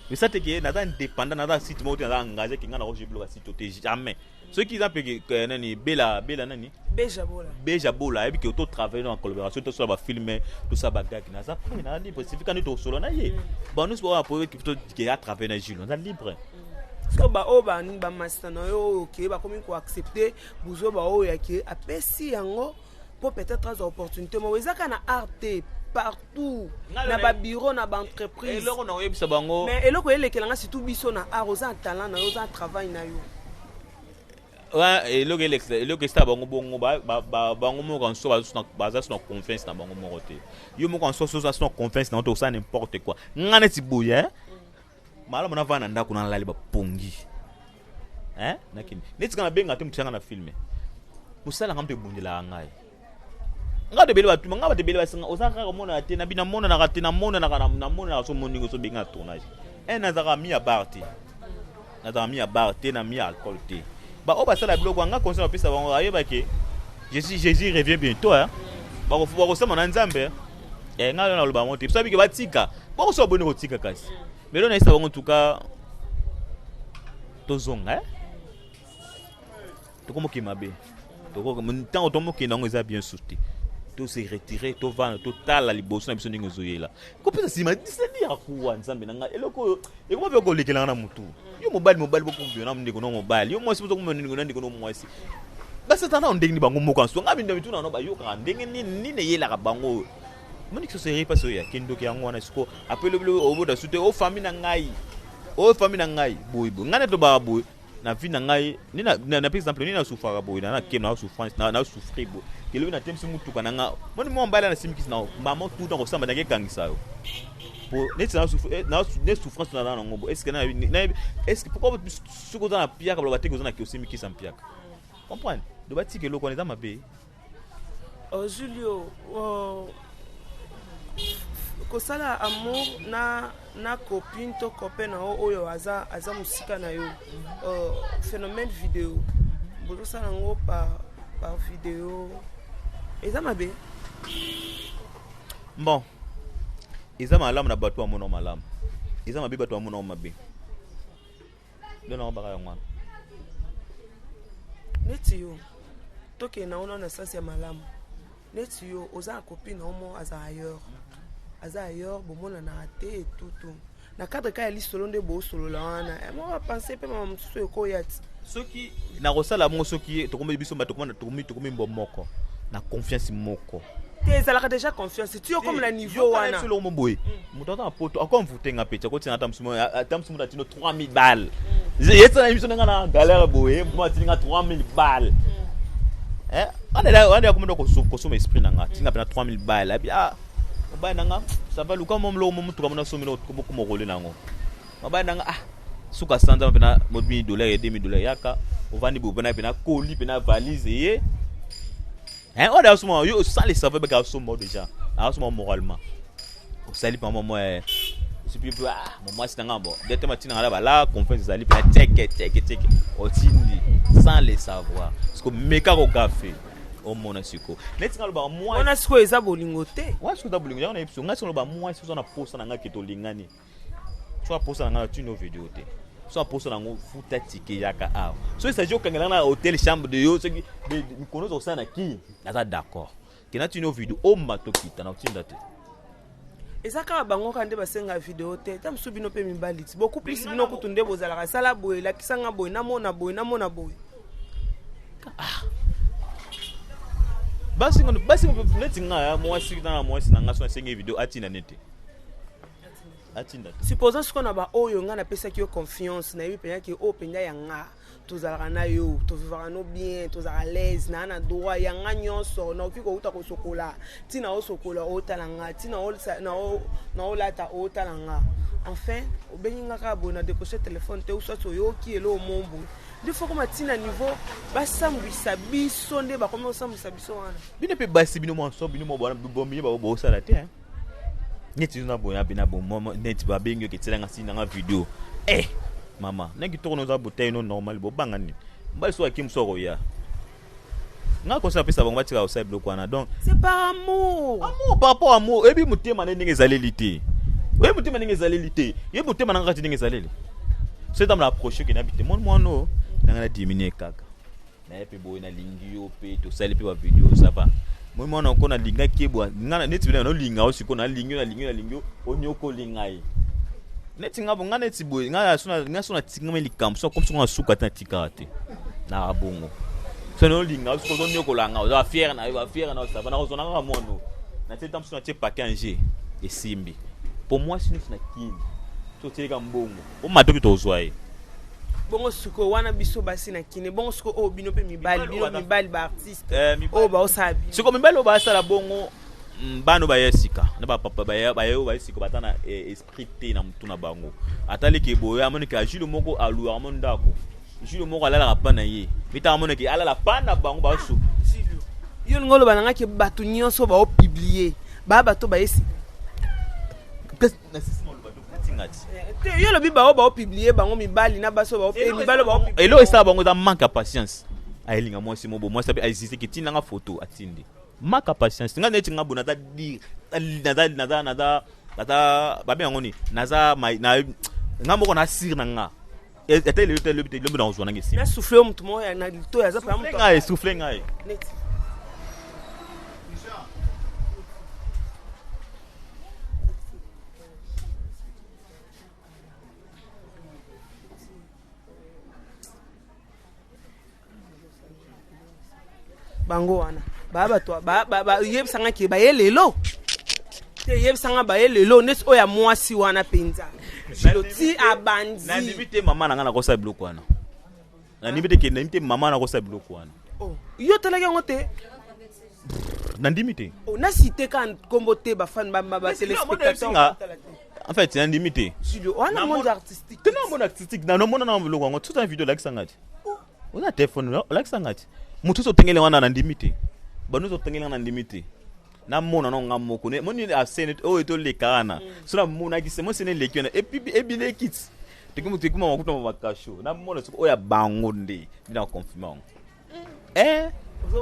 mais ça teke naza indépendant naza site moko naza engagé kinga na joblo ya site jamais ceux qui appellent que nani Bella nani Beja Bola et puis que tout travailler en collaboration tout ça va filmer tout ça bagage na ça après na libre c'est quand nous solo na yé bon nous pour que plutôt que à travers na Jules on est libre so ba oba ni ba master na yo OK ba comme ko accepter buzo ba o ya ki apesi yango pour peut-être des opportunités mais ezaka na arte partout na ba bureau na ba entreprise eloko na yebisa bango mais eloko elekelanga surtout biso na art oza talent na yo oza travail na yo ouais le que ça bango bongo ba bango mo kan so baza sur confiance na bango mo côté yo mo kan so sur confiance na to ça n'importe quoi ngane ti boye malo mona vana ndako na lali ba pongi nakini neti kana benga te mutanga na filme musala ngampe bundila ngai ngade bele batu ngaba de bele basinga osaka ka mona te na bina mona na ka mona na so moningo so benga tournage nazaka mi ya barti na mi alcool te ba oba sala biloko nga conseil pesa bango ayeba ke Jésus revient bientôt ba ko sama na nzambe nga na loba monte sabi ke batika ba ko so boni ko tika kasi mais là na isa bango tuka tozonga to komo kimabe to ko tant to mo kinango eza bien souté to se retirer to vana to tala liboso na biso ndingo zoyela ko pesa sima disani ya kuwa nzambe nanga eloko ekoma pe ko lekela na mutu yo mobile boko viona ndeko no mobile yo mwasi boko ndeko no mwasi basa tana ndenge ni bango moko anso ngabi ndebe tuna no ba yo ka ndenge ni ne yela ka bango moni que ce serait pas so ya kendo ki yango na siko apelo au bout de souté o famille na ngai boy ngane to ba boy na vie na ngai ni na par exemple ni na souffrir boy na ke na souffrance na souffrir boy ke le na temsi mutu kananga moni mo mbala na simikisi na maman tout dans ressemble na ke kangisa yo pour ne souffrance na ngo est-ce que pourquoi ce que dans la pierre comme le bateau na ke simikisi en pierre comprendre de bati ke lo connaît ma bé Julio kosala amour na copine to copain na oyo aza musika na yo phénomène vidéo bozosala yango par vidéo eza mabe bon eza malamu na bato amona malamu eza mabe bato amona mabe nde na baka yango wana neti yo toke na ona na sasi ya malamu neti yo oza copine omo aza ailleurs bomona na te tout na cadre ka ya lisolo nde bo solo la wana mo va penser pe mama msusu ekoya ti soki na kosala mo soki tokomi biso bato tokomi moko na confiance moko te ezalaka déjà confiance ti yo comme la niveau wana solo mo boye moto ata poto akwa mvutenga pecha ko tina tamsumo atino 3000 balles yetsa na biso na galère boye mo tinga 3000 balles on est comme ko esprit nanga tinga pena 3000 balles abi mabaya nanga ça va luka mom lo mom tuka mona somino ko boko mo role nango mabaya nanga suka sanda pena $1000 $2000 yaka ovandi bo pena colis pena valise ye on est asuma yo ça les savait ba asuma déjà asuma moralement au sali pa maman c'est plus maman c'est ngabo dete matina ngala bala confiance sali pena check otindi sans les savoir parce que meka ko café o mona siko neti ngalo ba moi ona siko eza bolingo te wa siko da bolingo na episo ngasi ngalo ba moi siko na posta na ngaki to lingani so posta na ngala tu no video te so posta na ngo futa tike yaka awa so ça joue kangela na hotel chambre de yo so ki mikono zo sana ki naza d'accord kina tu no video o matokita na utinda te ezaka bango kande basenga video te tamsu bino pe mibali ti beaucoup plus bino kutunde bozalaka sala boye la kisanga boye na mona boye basi neti nga mwasi na nga so asenga video atina nete atinda supposons ce qu'on a ba oyo nga na pesa ki yo confiance na yebi penya ki o penya yanga tozalaka na yo to vivre no bien tozala à l'aise na droit yanga nyonso na okiko uta ko sokola tina o sokola o talanga tina o na o lata o talanga enfin obenga ka bona décocher téléphone te uso to yo ki elo mombo il faut comme tina niveau basambisa biso nde ba comme osambisa biso wana bino pe basi bino mo so bino mo bona bombi ba bo sala te neti na boya bina bo neti ba bengi ke tselanga sina nga video mama naki to noza bouteille no normal bo banga ni mbali so akim soro ya nga ko sa pesa bango batika o sable kwana donc c'est par amour par rapport amour ebi mutema na ndenge zalelité we mutema ndenge zalelité ye mutema na ngati ndenge zaleli c'est dans l'approche que n'habite moi no na diminuer kaka na epe boy na lingi yo pe to sale pe ba video ça va moi na ko na linga kebwa ngana neti bina no linga o siko na lingi onyoko lingai neti ngabo ngana neti boy ngana sona tingame likambo so comme so na suka ta tikate na abongo so no linga o siko onyoko langa o va fier na ça va na ozona ka mono na tete tamso na tie paquet et simbi pour moi c'est na kini so teka mbongo o madoki to zwaye bongo suko wana biso basi na kine bongo suko o bino pe mibali ba artiste o ba osabi suko mibali o ba sala bongo bano ba yesika na ba papa ba yesika batana esprit te na mutuna bango atali ke boyo amoni ka jilo moko alu amon ndako jilo moko alala pa na ye mita amoni ke alala pa na bango ba su yo ngolo bananga ke batu nyonso ba o publier ba bato ba yesika yo le biba ba publier bango mibali na baso ba mibali ba elo esa bango da manque de patience ayelinga moi si mo sabi aizisi ke tinanga photo atindi manque de patience nga neti ngabona ta di nada ba bien ngoni naza na ngamoko na sir nanga eta le lobi na ozwana ngesi na souffler mtu mo ya na to ya za pa mtu ngai souffler ngai neti bango wana baba to ba yebisanga ke ba yelelo te yebisanga ba yelelo nesi oya mwasi wana penza jiloti abandi na ndimite mama nanga na kosa biloko wana na ndimite mama na kosa biloko wana yo teleka ngote na ndimite na cité kan kombo te ba fan ba téléspectateurs en fait na ndimite wana monde artistique te na monde artistique na no mona na biloko ngo tout un vidéo like sangati ona téléphone like sangati mutu so tengele wana na ndimite banu so tengele na ndimite na mona no ngamo ko ne moni a sene o eto le kana so na mona ki se mo sene le kiona et puis e bile kits te ko mutu kuma makuta makasho na mona so o ya bango ndi na confirmer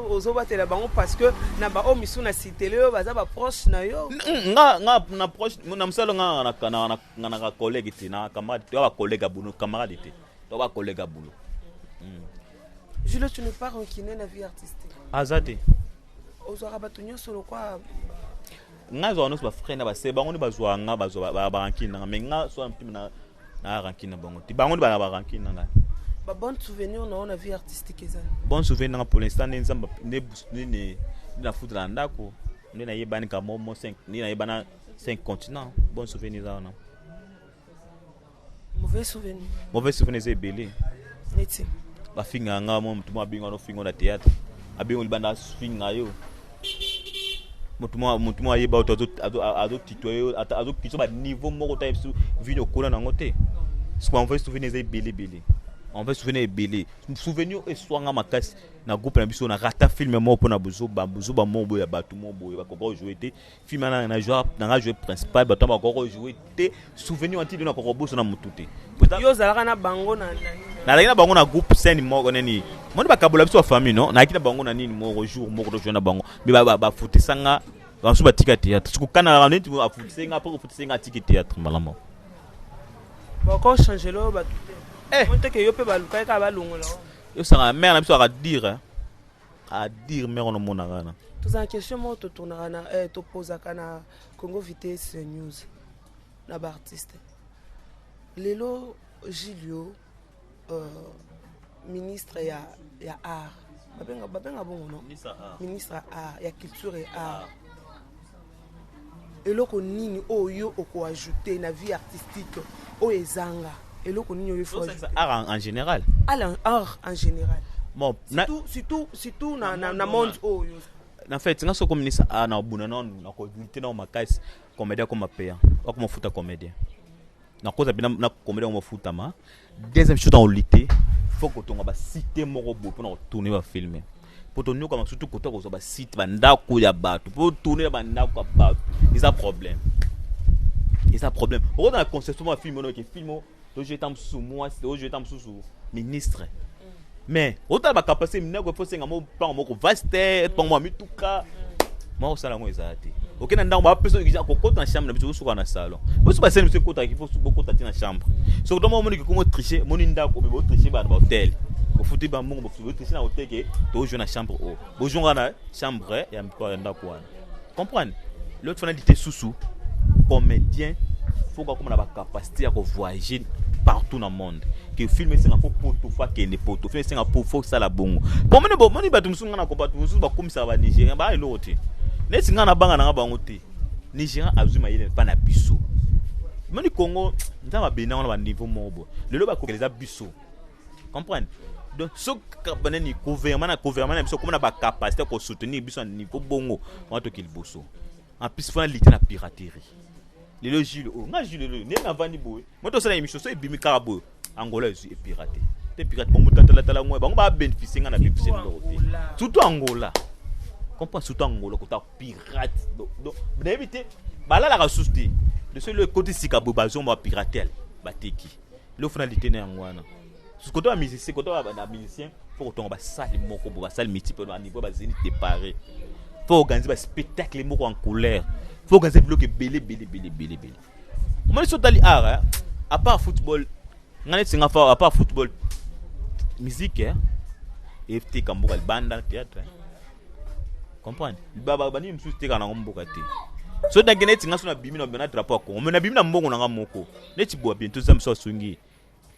ozobatela bango parce que na ba o misu na citele yo baza ba proche na yo na proche na msalo na ka collègue ti na camarade to ba collègue buno camarade ti to ba collègue buno. Jules, tu n'es pas rancunier na vie artistique. Azate ozwaka bato nyonso lokwa nga zo no ba frère na ba se bango ni bazwa nga bazwa ba rankina mais nga so mpimi na rankina bango ti bango ni ba rankina nga ba bon souvenir na on a vie artistique ezali bon souvenir nga pour l'instant ne nzamba ne na foutre ndako ne na yebani ka mo 5 ni na yebana 5 continents bon souvenir za na mauvais souvenir c'est belé neti ba finga nga mo mtu mo bingo no fingo na théâtre abingo libanda finga yo mutu ayeba azo titoyo azo kiso ba niveau moko ta biso vino kola na ngote ce qu'on veut souvenir c'est belé on veut souvenir belé souvenir et swanga makasi na groupe na biso na rata film mo pona buzuba mo boya batu mo boya ba ko jouer te film na jouer principal ba to ba ko jouer te souvenir anti na ko boso na mututé yo zalaka na bango na na bango na groupe scène moko neni moni bakabola biso famille non na kina bango na nini moko jour moko to jona bango bi ba futisanga banso batika théâtre siku kana neti ba futisenga pour futisenga tiki théâtre malamo ba ko changer lo ba on te ke yo pe ba luka ka ba longola yo sanga mère na biso a dire mère on mona kana tous en question mo to tourner na to poser kana Congo Vitesse News na ba artiste lelo Julio ministre ya art babenga bongo no ministre art ya culture et art eloko nini oyo oko ajouter na vie artistique o ezanga eloko nini oyo faut art en général art en général bon surtout na monde oyo na fait nga so comme ministre art na buna non na ko lutter na makasi comédien comme payant ou comme futa comédien na cause bina na comédien comme futa ma deuxième chose en lutter faut que ton ba citer moko bo pour tourner ba filmer pour tourner comme surtout que to ba site ba ndako ya bato pour tourner ba ndako ya bato c'est un problème au dans la conception de film que film to je tam sous moi c'est je tam sous ministre mais autant ba capacité ndako faut senga mo plan moko vaste pour moi mituka moi ça la moi ezati OK na ndako ba personne qui ko kota na chambre na biso suka na salon biso ba sene biso kota ki faut beaucoup kota na chambre so to mo moni ko mo tricher moni ndako be bo tricher ba na hôtel bo futi ba mongo bo tricher na hôtel ke to jouer na chambre o bo jouer na chambre ya mko ya ndako wana comprendre l'autre fois na dit sous comédien faut comme na ba capacité à voyager partout dans le monde que filmer c'est un peu poto fa que ne poto filmer c'est un peu faut ça la bongo pour moni ba tumsunga na ko ba tumsunga ba komisa ba Nigeria ba eloti neti nga na banga na bango te Nigeria azuma yele pa na biso moni Congo ndama bena na ba niveau mobo lelo ba kokeleza biso comprendre donc ce que ni gouvernement na biso comme na ba capacité ko soutenir biso na niveau bongo on to qu'il bosso en plus faut lutter na piraterie lelo Jules nga Jules ne na vandi boy moto sala émission so ebimi karabo Angola est piraté te pirate bon mutala ngwe bango ba bénéficier nga na bénéficier no surtout Angola comprends surtout Angola ko ta pirate donc d'éviter bala la ressource de ce le côté sikabo bazo ba piratel bateki le finalité na ngwana ce côté ba musicien côté ba musicien faut que ba salle moko ba salle multiple à niveau ba zénith déparé faut organiser ba spectacle moko en couleur faut organiser bloc belé moi sur tali art à part football ngane singa fa à part football musique FT Kamboka banda théâtre comprendre baba bani msuti kana ngomboka te so dangene tinga so na bimi na bena drapeau ko na bimi na mbongo na ngamoko neti bo bientôt ça mso sungi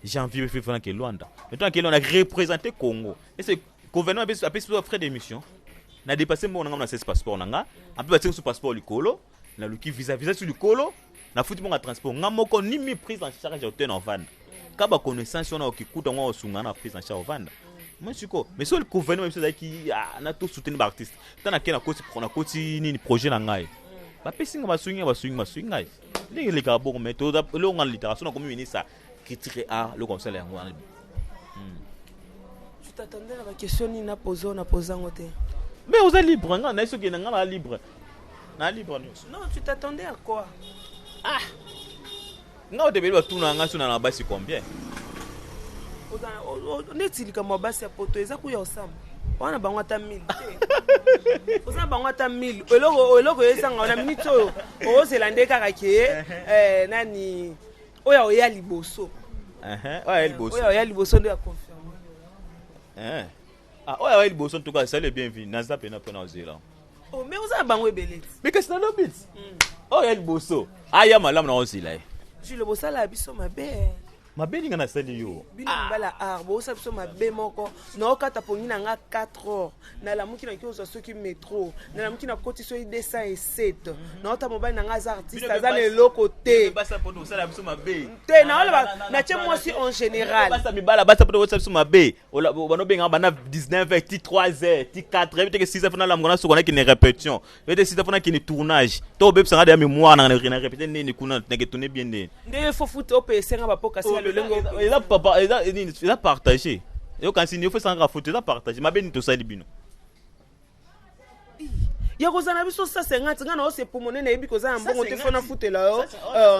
janvier février ke Luanda maintenant que on a représenté Congo et c'est gouvernement a fait frais d'émission na dépassé mon ngam na 16 passeport nanga a peu battre sur passeport likolo na luki visa sur likolo na futi mon transport ngamoko ni mi prise en charge hôtel en van ka ba connaissance on a okikuta ngwa osunga na prise en charge en van moi mais sur le gouvernement c'est qui na tout soutenir artiste tana kena ko na koti nini projet na ngai ba pesinga ba swinga ngai ndenge le ka bon mais to le on littération na comme ministre critique a le conseil ya ngwana tu t'attendais à la question ni na poser ngote mais vous êtes libre nga na eso ke na libre na libre news. Non, tu t'attendais à quoi? Nga te beli tout na nga suna na basi combien? Neti likambo basi ya poto eza kuya osama. Wana bango ata 1000 te. Osama bango ata 1000. Eloko esanga na minute oyo. Ozela ndeka kake nani oya oya liboso. Oya liboso. Oya liboso ndio ya confirmer. Oya liboso en tout cas, salut bienvenue. Naza pena pena ozela. Oh mais osama bango ebele. Mais qu'est-ce que c'est dans le bit? Oya liboso. Aya malamu na ozela. Je le bossa la biso mabe. Mabe nga na sali yo. Bino mbala arbo bossa biso mabe moko. Na okata pongi na nga 4 heures. Na la muki na kiozo soki métro. Na la muki na koti so 207. Na ota mobile na nga za artiste za le loko te. Basa poto sala biso mabe. Te na ola na che moi si en général. Basa mi bala basa poto biso mabe. Ola bano benga bana 19h, 3h, 4h, peut-être que 6h fona la mona so kona ki ne répétition. Peut-être 6h fona ki ne tournage. To beb sanga de mémoire na répéter ne kuna na ke tourner bien ne. Nde faut foot au PC nga ba poka si ils ont partagé. Et quand il faut s'en rafoutre, ils ont partagé. Ma béni tout ça libino. Ya kozana biso ça 50 nga na ose pomone na yebi kozana mbongo te fona futela yo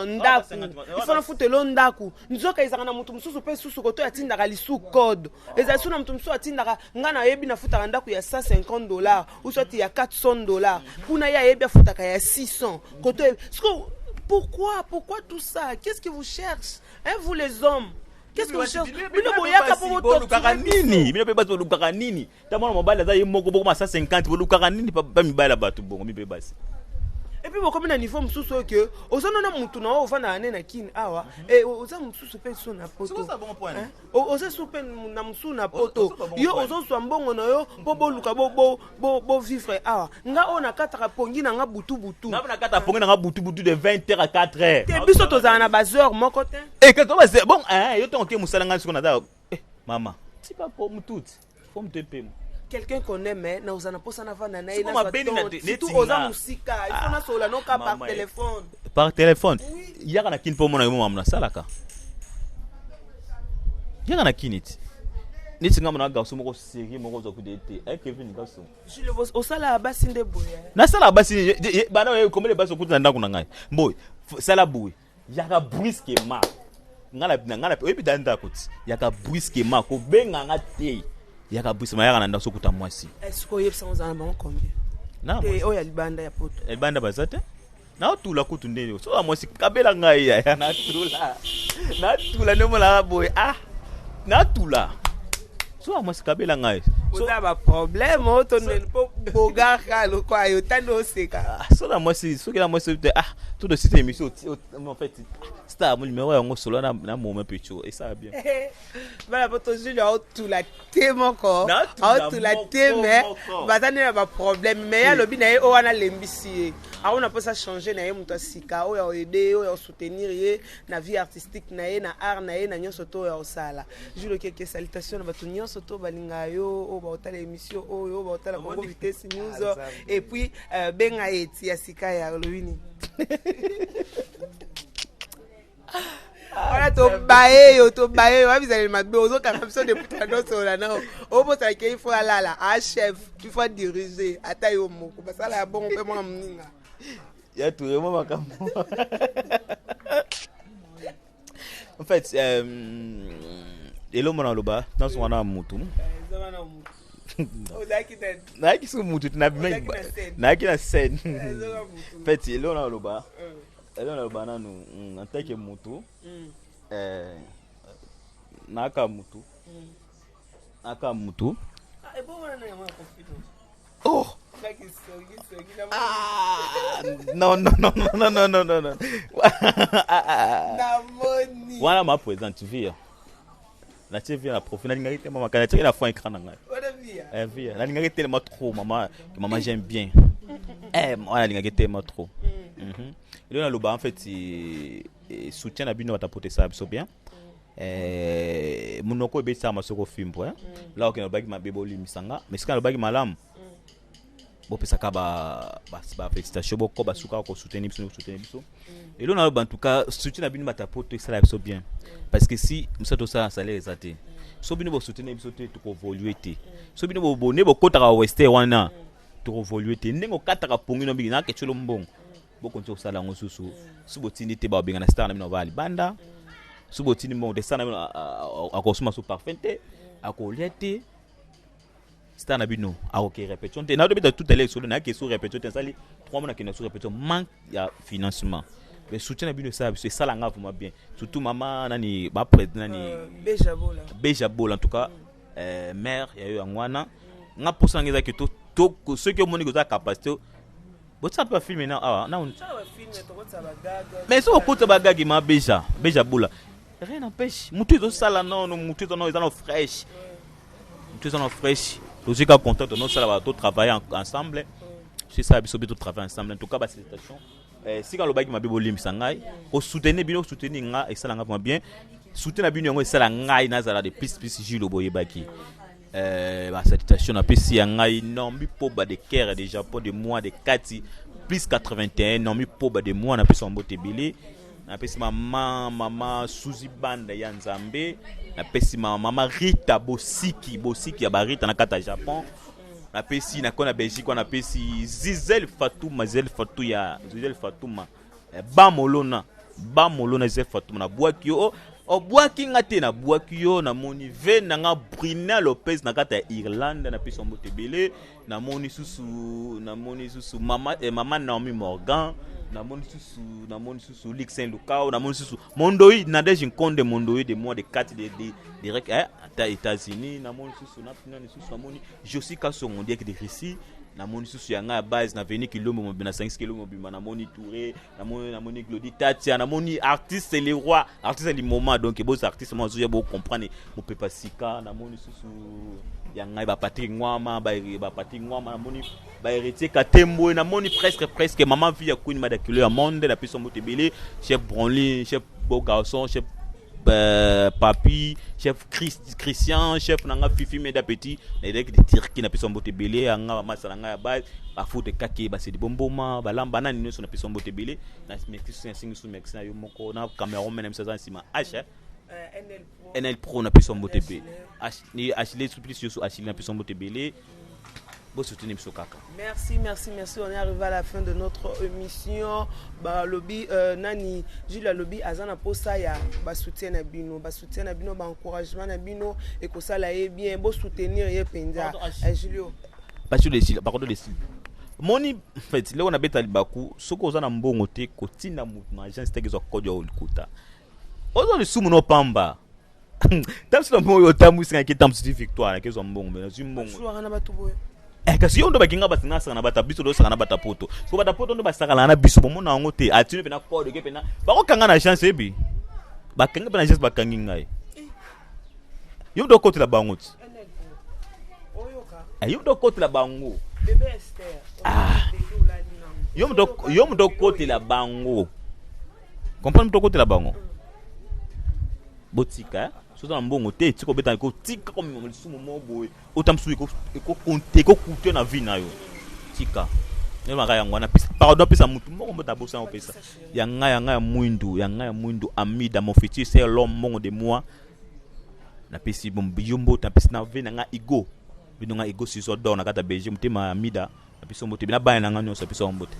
ndaku ifona futela ndaku nzoka izaka na mutu mususu pe susu koto atindaka lisu code eza suna mutu mususu atindaka nga na yebi na futaka ndaku ya $150 ou soit ya $400 kuna ya yebi afutaka ya 600 koto pourquoi tout ça? Qu'est-ce que vous cherchez hein, vous les hommes? Qu'est-ce que vous cherchez? Bino boyaka pour votre nini? Bino pe basi bolukaka nini? Tamona mobile za yemoko boko ma 150 bolukaka nini pa mibala batu bongo mi pe basi. Et puis beaucoup na niveau mususu que ozana na mutu na ovana na kini awa et oza mususu pe so na poto. C'est ça bon point. Oza super na musu na poto. Yo ozo so mbongo na yo bo luka bo vivre awa. Nga ona kataka pongi na nga butu. Na kata pongi na nga butu de 20h à 4h. Te biso tozana na bazeur moko te. Et que toi c'est bon yo tonke musala nga siko na da. Maman, c'est pas pour tout. Faut me te payer. Quelqu'un qu'on aime na ozana posa na vana na ina c'est tout oza musika il faut na sola no ka par téléphone. Par téléphone. Yaka na kin po mona mo mamna salaka. Yaka na kiniti. Ni singa mona ga so moko série moko zo kudete. Eh Kevin gaso. Je le vois au sala basi nde boya. Na sala basi bana we komele basi okuta ndako na ngai. Boy, sala boy. Yaka brusquement. Ngala oyebi danda kuti. Yaka brusquement ko benga ngate. Yaka brusquement yaka na ndaso kuta mwasi. Est-ce que yebsa onzana bango combien? Na moi. Oya libanda ya poto. Libanda bazate? Na otula kutu ndeni. So mwasi kabela ngai ya na tula. Na tula nemo la boy. Na tula. So mwasi kabela ngai. So ba problème auto ne po bogaka lo kwa yo tando seka. So la mwasi so que la mwasi tout de suite émission en fait star mon numéro yango solo na moment pecho et ça bien. Bala poto Julio tout la temo ko. Tout la teme. Bazane na ba problème mais ya lobi na ye o wana lembisi. On a pas ça changer na ye muto sika o ya aider o ya soutenir ye na vie artistique na ye na art na ye na nyonso to ya osala. Julio quelques salutations na batu nyonso to balinga yo o ba otala émission o yo ba otala Congo Vitesse News et puis benga eti ya sika ya lobini. Voilà to bae yo abizali mabe ozo kana biso de putano sola na o bosa ke il faut alala a chef il faut diriger ata yo moko basala bon pe moi mninga ya tu yo mama kamo. En fait elo mona loba dans son wana mutu na ki su mutu na ki na scène en fait elo na loba elo na loba na nu en tant que mutu naka mutu oh non voilà ma présente vie la TV la prof na ngari te mama kana na fond écran na ngai vie na ngari tellement trop maman que maman j'aime bien moi na ngari tellement trop il a le bas en fait soutien na bino batapoter ça biso bien munoko be ça masoko film point là ok na bagi mabebo limisanga mais quand na bagi malamu bo pesa ka ba félicitations boko ba suka ko soutenir biso et là en tout cas soutien na bino batapoter ça biso bien parce que si msato ça salaire ezate so bino bo soutenir biso te to ko évoluer te so bino bo bonne bo kota ka wester wana trop évolué te ndenge kataka pongi no bigi na ke cholo mbongo boko nzo sala ngosusu subotini te ba binga na star na bino bali banda subotini mbongo de sana akosuma su parfum te akoliete star na bino akoki répétition te na do bita tout les solo na ke sous répétition te sali 3 mois na ke na sous répétition manque ya financement mais soutien na bino ça c'est ça la nga vraiment bien surtout maman nani ba président nani Bejabola en tout cas mère ya yo ngwana nga posa ngeza ke to ceux qui ont moni goza capacité bo ça pas filmer na ah na mais so ko ba gagi ma Bejabola rien n'empêche mutu zo sala non mutu zo no fresh mutu zo no fresh logique à contact non ça va tout travailler ensemble c'est ça biso tout travailler ensemble en tout cas ba situation si quand le bagi mabe bolim sangai ko soutenir bino soutenir nga et ça nga vraiment bien soutenir bino ngo ça la ngai na zala de plus Jules boye baki ba situation na pesi ngai non mi poba de Caire de Japon de mois de Kati plus 81 non mi poba de mois na pesi en botebele na pesi mama Suzy Banda ya Nzambe na pesi mama Rita Bosiki ya Barita na kata Japon na pesi na kona Belgique na pesi Zizel Fatouma Bamolona Zizel Fatouma na Bwaki o Bwaki ngate na Bwaki yo na moni ve na nga Brina Lopez na kata Irlande na pesi mbote belé na moni susu mama Naomi Morgan na moni susu Ligue Saint-Lucas na moni susu Mondoi na deje Nkonde Mondoi de mois de 4 de direct à États-Unis na moni susu na moni Josika Songo de Russie na moni susu ya nga base na veni kilombo na 5 kilombo bima na moni Touré na moni Glody Tatia na moni artiste les rois artiste du moment donc beaux artistes moi je beau comprendre mon pepa sika na moni susu ya nga ba Patrick Ngwama na moni ba héritier Katembo na moni presque maman fille ya Queen Madakilo ya monde na piso motebele chef Bronly chef beau garçon chef Papi chef Christian chef nanga Fifi Meda Petit na direct de Turquie na piso motebele anga masala nga ya base ba foot kake ba se di bomboma ba lamba na nino so na piso motebele na mexicain singisu mexicain yo moko na Cameroun même ça sima H NL Pro na piso motebele ni Achille plus yo Achille na piso motebele. Merci. On est arrivé à la fin de notre émission. Bah lobby nani Jules lobby azana posa ya ba soutien na bino ba encouragement na bino et que ça là est bien beau soutenir ye penza Julio. Pas sur les cils, par contre les cils. Moni en fait là on a beta libaku soko ozana mbongo te kotina mutu agence te kezo kodio olikuta. Ozo le sumu no pamba. Tamsi no moyo tamu singa ki tamsi victoire kezo mbongo mais mbongo. Joueur na batu boyo. Kasi yo ndo bakinga basina sanga na bata biso do sanga na bata poto so bata poto ndo basaka na biso bomona ngo te atinu pena code ke pena bako kanga na chance ebi bakanga pena juste bakangi ngai yo ndo kote la bango ti yo ndo kote la bango bébé Esther yo ndo kote la bango comprendre ndo kote la bango botika so dans mbongo te tiko beta ko tika comme mo sumo mo boy otamsu ko compter ko coûter na vie na yo tika ne maka ya ngwana pisa pardon pisa mutu mo mbota bosa o pesa ya nga mwindu amida mon fétiche c'est l'homme mon de moi na pesi bom yombo ta pesa na vie na nga ego bino nga ego si so do na kata beje mutema amida na pesa mbote na bana nga nyoso pesa mbote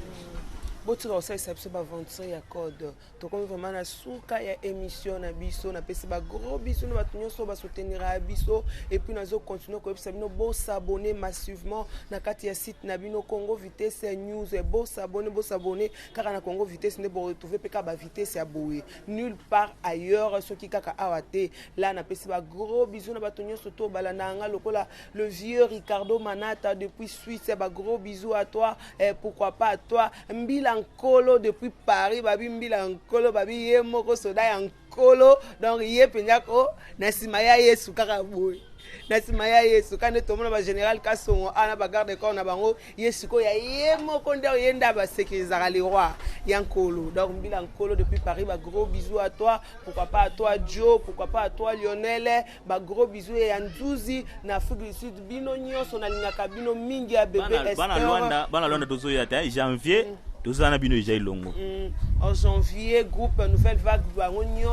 botika osalisa biso baventure ya code tokomi vraiment na suka ya émission na biso na pesi bagros biso na bato nyonso basoutenir ya biso et puis nazo continuer koyebisa bino bosabone massivement na kati ya site na bino Congo Vitesse News bosabone kaka na Congo Vitesse nde boretrouver pe ka ba vitesse ya boye nulle part ailleurs soki kaka awa te là na pesi bagros biso na bato nyonso to balanda nga lokola le vieux Ricardo Manata depuis Suisse bagros bisous à toi et pourquoi pas à toi Mbila Nkolo depuis Paris babi Mbila Nkolo babi ye moko soda ya Nkolo donc ye penyako na sima ya Yesu kaka boy na sima ya Yesu kande tomona ba général Kasongo ana ba garde corps na bango Yesu ko ya ye moko nder yenda ba sécuriser les rois ya Nkolo donc Mbila Nkolo depuis Paris ba gros bisous à toi pourquoi pas à toi Joe pourquoi pas à toi Lionel ba gros bisous ya Nzuzi na Afrique du Sud bino nyonso na lingaka bino mingi ya bébé Esther bana Luanda dozo ya ta janvier tozana bino déjà ilongo. En janvier, groupe Nouvelle Vague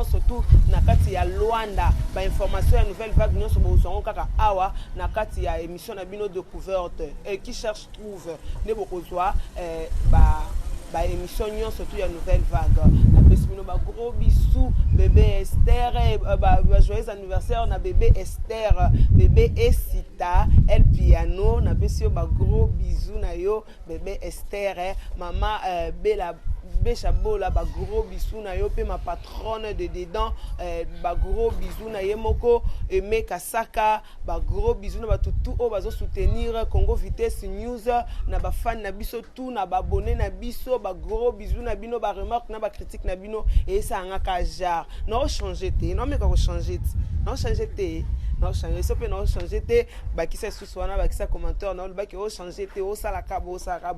surtout nakati ya Luanda, ba information ya Nouvelle Vague nyonso bozongo kaka awa nakati ya émission na bino découverte et qui cherche trouve ne bokozwa ba émission surtout ya Nouvelle Vague. Na pesmino ba gros bisous bébé Esther ba joyeux anniversaire na bébé Esther, bébé Esita, El Piano na pesio ba gros bisous na yo bébé Esther, maman Bella Béchabola, ba gros bisous na yo pe ma patronne de dedans, ba gros bisous na Yemoko Aimé Kasaka, ba gros bisous na ba tout o bazo soutenir Congo Vitesse News na ba fan na biso tout na ba abonné na biso, ba gros bisous na bino, ba remarque na ba critique na bino et ça ngaka jar non changer té non mais quand changer non changer té non changer ça peut non changer té ba qui c'est sous-soana ba qui ça commentaire non ba qui o changer té o sala ka bo sala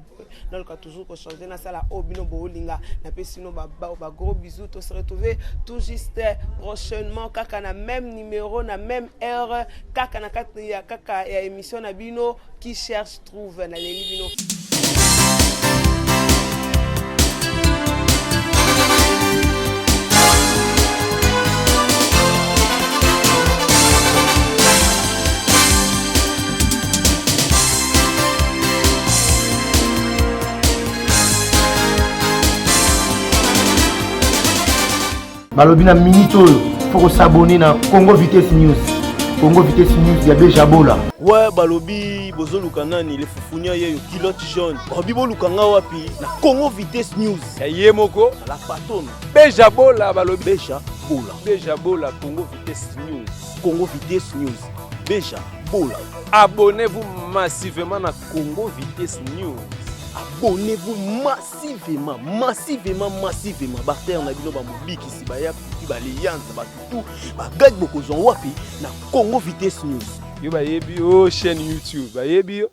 non ka toujours ko changer na sala o bino bo linga na pe sinon ba gros bisous to se retrouver tout juste prochainement kaka na même numéro na même heure kaka na kaka ya émission na bino qui cherche trouve na leli bino. balobi na minute oyo faut s'abonner na Congo Vitesse News. Congo Vitesse News ya Bejabola. Ouais balobi bozoluka nani le fufunia yeyo kilote jaune. Balobi boluka nga wapi na Congo Vitesse News. Ya Yemoko La patone. Bejabola balobi Bejabola. Bejabola Congo Vitesse News. Congo Vitesse News. Bejabola. Abonnez-vous massivement à Congo Vitesse News. Abonnez-vous massivement. Barter na bino ba mobiki si ba ya ba lianza ba tout ba gaj boko zon wapi na Congo Vitesse News. Yo ba yebi o chaîne YouTube. Ba yebi